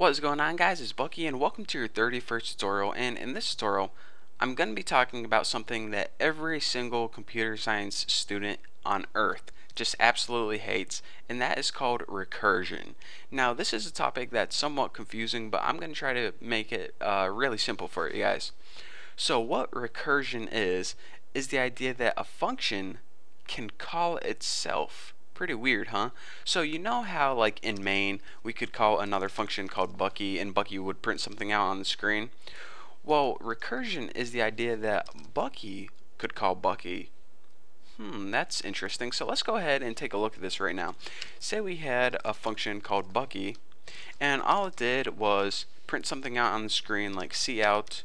What is going on, guys? It's Bucky and welcome to your 31st tutorial. And in this tutorial I'm going to be talking about something that every single computer science student on earth just absolutely hates, and that is called recursion. Now this is a topic that's somewhat confusing, but I'm going to try to make it really simple for you guys. So what recursion is the idea that a function can call itself. Pretty weird, huh? So you know how like in main we could call another function called Bucky and Bucky would print something out on the screen? Well, recursion is the idea that Bucky could call Bucky. That's interesting. So let's go ahead and take a look at this right now. Say we had a function called Bucky, and all it did was print something out on the screen like cout,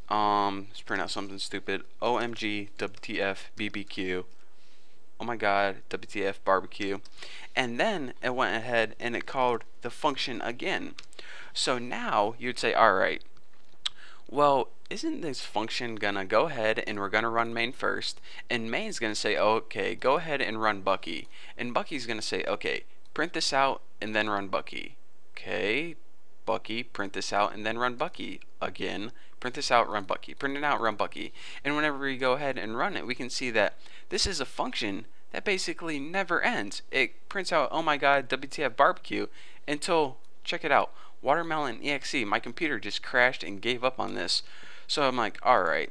let's print out something stupid, OMG, WTF, BBQ, oh my god, WTF, barbecue, and then it went ahead and it called the function again. So now you'd say, alright, well, isn't this function gonna go ahead and we're gonna run main first, and main's gonna say, okay, go ahead and run Bucky, and Bucky's gonna say, okay, print this out and then run Bucky. Okay, Bucky, print this out and then run Bucky again. Print this out, run Bucky. Print it out, run Bucky. And whenever we go ahead and run it, we can see that this is a function that basically never ends. It prints out, oh my god, WTF barbecue, until, check it out, watermelon exe. My computer just crashed and gave up on this. So I'm like, alright,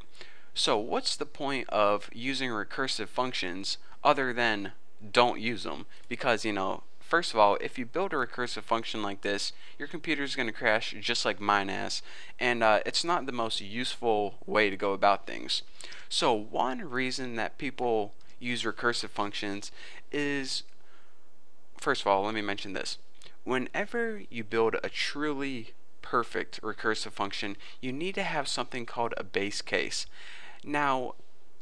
so what's the point of using recursive functions other than don't use them? Because, you know, first of all, if you build a recursive function like this, your computer is going to crash just like mine has, and it's not the most useful way to go about things. So one reason that people use recursive functions is, first of all, let me mention this. Whenever you build a truly perfect recursive function, you need to have something called a base case. Now,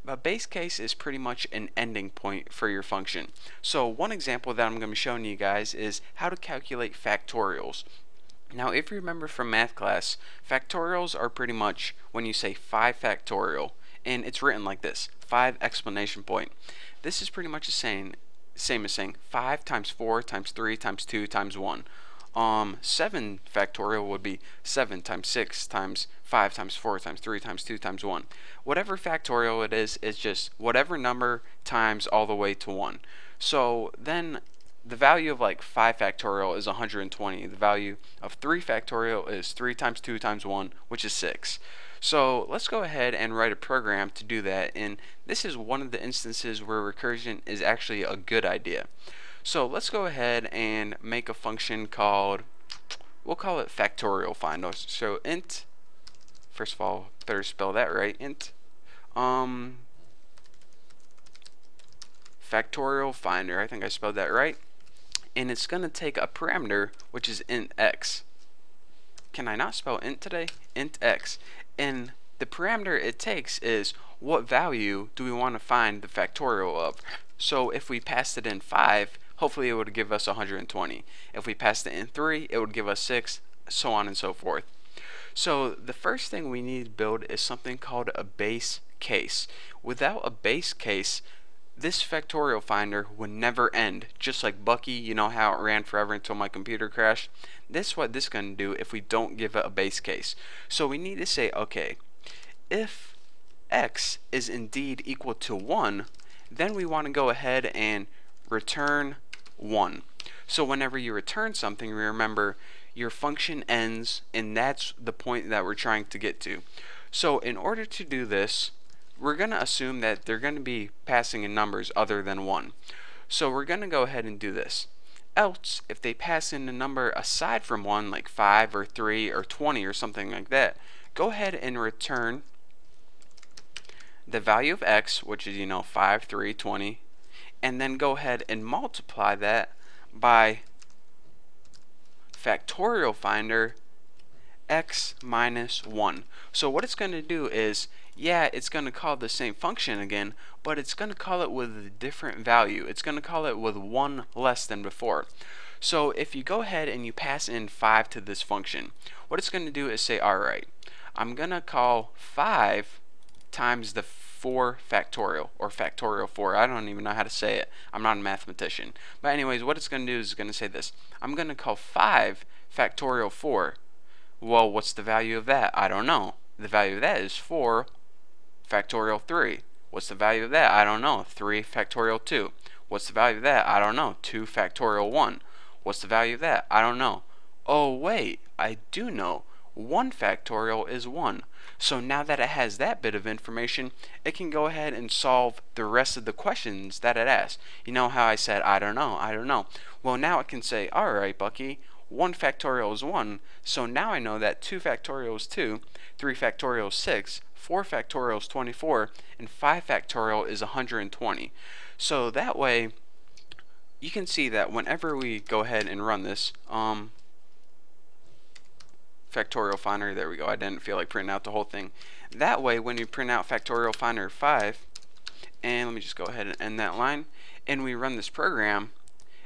a base case is pretty much an ending point for your function. So one example that I'm going to be showing you guys is how to calculate factorials. Now if you remember from math class, factorials are pretty much when you say 5 factorial, and it's written like this, 5 exclamation point. This is pretty much the same as saying 5 times 4 times 3 times 2 times 1. 7 factorial would be 7 times 6 times 5 times 4 times 3 times 2 times 1. Whatever factorial it is just whatever number times all the way to 1. So then the value of like 5 factorial is 120. The value of 3 factorial is 3 times 2 times 1, which is 6. So let's go ahead and write a program to do that, and this is one of the instances where recursion is actually a good idea. So let's go ahead and make a function called, we'll call it factorial find. So int, first of all, better spell that right, int factorial finder, I think I spelled that right, and it's going to take a parameter which is int x. Can I not spell int today? Int x. And the parameter it takes is what value do we want to find the factorial of. So if we passed it in 5, hopefully it would give us 120. If we passed it in 3, it would give us 6, so on and so forth. So the first thing we need to build is something called a base case. Without a base case, this factorial finder would never end. Just like Bucky, you know how it ran forever until my computer crashed? This is what this is going to do if we don't give it a base case. So we need to say, okay, if x is indeed equal to 1, then we want to go ahead and return 1. So whenever you return something, remember your function ends, and that's the point that we're trying to get to. So in order to do this, we're going to assume that they're going to be passing in numbers other than 1. So we're going to go ahead and do this. Else, if they pass in a number aside from 1, like 5 or 3 or 20 or something like that, go ahead and return the value of x, which is, 5, 3, 20, and then go ahead and multiply that by factorial finder x minus 1. So what it's going to do is, yeah, it's going to call the same function again, but it's going to call it with a different value. It's going to call it with 1 less than before. So if you go ahead and you pass in 5 to this function, what it's going to do is say, alright, I'm going to call 5 times the 4 factorial, or factorial 4. I don't even know how to say it. I'm not a mathematician. But anyways, what it's going to do is it's going to say this. I'm going to call 5 factorial 4. Well, what's the value of that? I don't know. The value of that is 4 factorial 3. What's the value of that? I don't know. 3 factorial 2. What's the value of that? I don't know. 2 factorial 1. What's the value of that? I don't know. Oh wait, I do know. 1 factorial is 1. So now that it has that bit of information, it can go ahead and solve the rest of the questions that it asked. You know how I said, I don't know, I don't know. Well, now it can say, alright, Bucky, 1 factorial is 1, so now I know that 2 factorial is 2, 3 factorial is 6, 4 factorial is 24, and 5 factorial is 120. So that way, you can see that whenever we go ahead and run this, factorial finder, there we go, I didn't feel like printing out the whole thing. That way, when you print out factorial finder 5, and let me just go ahead and end that line, and we run this program,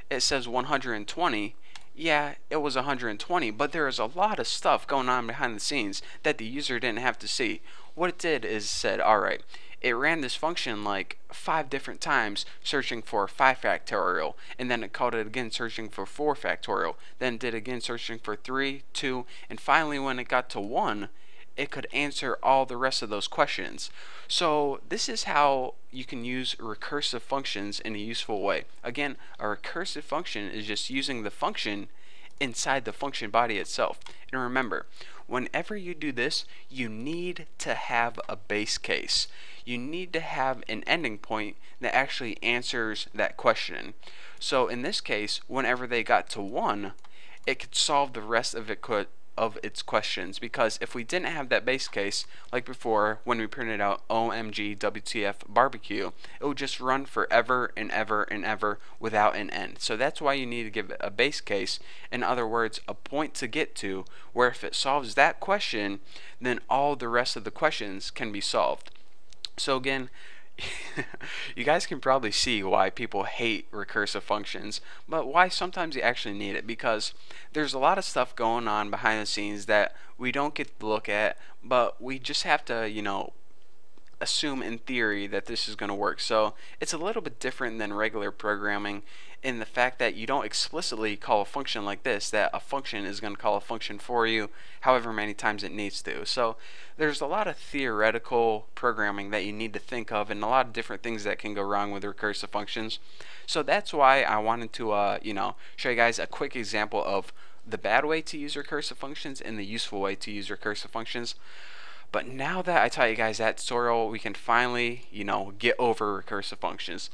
it says 120. Yeah, it was 120, but there is a lot of stuff going on behind the scenes that the user didn't have to see. What it did is said, alright, it ran this function like 5 different times searching for 5 factorial, and then it called it again searching for 4 factorial, then did again searching for 3, 2, and finally when it got to 1, it could answer all the rest of those questions. So this is how you can use recursive functions in a useful way. Again, a recursive function is just using the function inside the function body itself. And remember, whenever you do this, you need to have a base case. You need to have an ending point that actually answers that question. So in this case, whenever they got to 1, it could solve the rest of its questions, because if we didn't have that base case, like before when we printed out OMG WTF barbecue, it would just run forever and ever and ever without an end. So that's why you need to give it a base case, in other words, a point to get to, where if it solves that question, then all the rest of the questions can be solved. So again, you guys can probably see why people hate recursive functions, but why sometimes you actually need it, because there's a lot of stuff going on behind the scenes that we don't get to look at, but we just have to, assume in theory that this is going to work. So it's a little bit different than regular programming in the fact that you don't explicitly call a function like this, that a function is going to call a function for you however many times it needs to. So there's a lot of theoretical programming that you need to think of, and a lot of different things that can go wrong with recursive functions. So that's why I wanted to show you guys a quick example of the bad way to use recursive functions and the useful way to use recursive functions. But now that I taught you guys that tutorial, we can finally, get over recursive functions.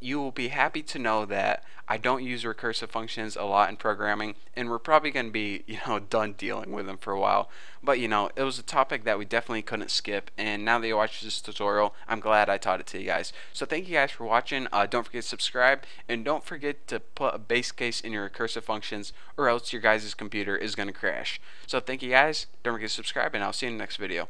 You will be happy to know that I don't use recursive functions a lot in programming, and we're probably going to be, done dealing with them for a while. But, it was a topic that we definitely couldn't skip, and now that you watched this tutorial, I'm glad I taught it to you guys. So thank you guys for watching. Don't forget to subscribe, and don't forget to put a base case in your recursive functions, or else your guys' computer is going to crash. So thank you guys. Don't forget to subscribe, and I'll see you in the next video.